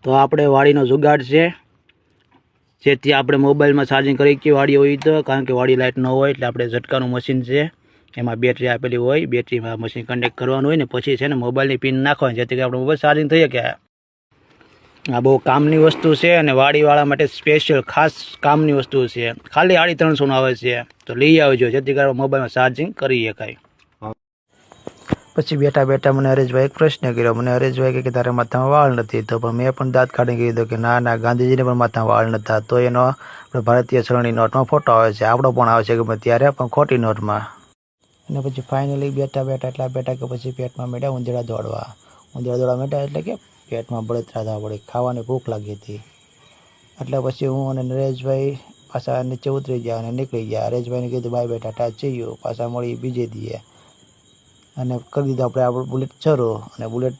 તો આપણે વાડીનો જુગાડ છે, જેથી આપણે મોબાઈલમાં ચાર્જિંગ કરી શકીએ વાડી હોય તો, કારણ કે વાડી લાઇટ ન હોય એટલે આપણે ઝટકાનું મશીન છે, એમાં બેટરી આપેલી હોય, બેટરીમાં મશીન કનેક્ટ કરવાનું હોય ને પછી છે ને મોબાઈલની પિન નાખવાની, જેથી આપણે મોબાઈલ ચાર્જિંગ થઈ શકે. આ બહુ કામની વસ્તુ છે અને વાડીવાળા માટે સ્પેશિયલ ખાસ કામની વસ્તુ છે. ખાલી 350 આવે છે, તો લઈ આવજો જેથી કરીને મોબાઈલમાં ચાર્જિંગ કરી શકાય. પછી બેઠા બેઠા મને હરેશભાઈ એક પ્રશ્ન કર્યો. મને હરેશભાઈ કે તારા માથામાં વાળ નથી, તો પણ મેં પણ દાંત કાઢી કીધું કે ના ના, ગાંધીજીને પણ માથામાં વાળ નહોતા, તો એનો ભારતીય ચલણી નોટમાં ફોટો આવે છે, આપણો પણ આવે છે ગમે ત્યારે પણ ખોટી નોટમાં. અને પછી ફાઇનલી બેઠા એટલા બેઠા કે પછી પેટમાં માંડ્યા ઉંદરડા દોડવા માંડ્યા, એટલે કે પેટમાં બળતરા થવા પડી, ખાવાની ભૂખ લાગી હતી. એટલે પછી હું અને નરેશભાઈ પાછા નીચે ઉતરી ગયા અને નીકળી ગયા. હરેશભાઈને કીધું બાય બેટા ટાચ જઈએ, પાછા મળી બીજે દીએ અને કરી દીધું આપણે બુલેટ શરૂ. અને બુલેટ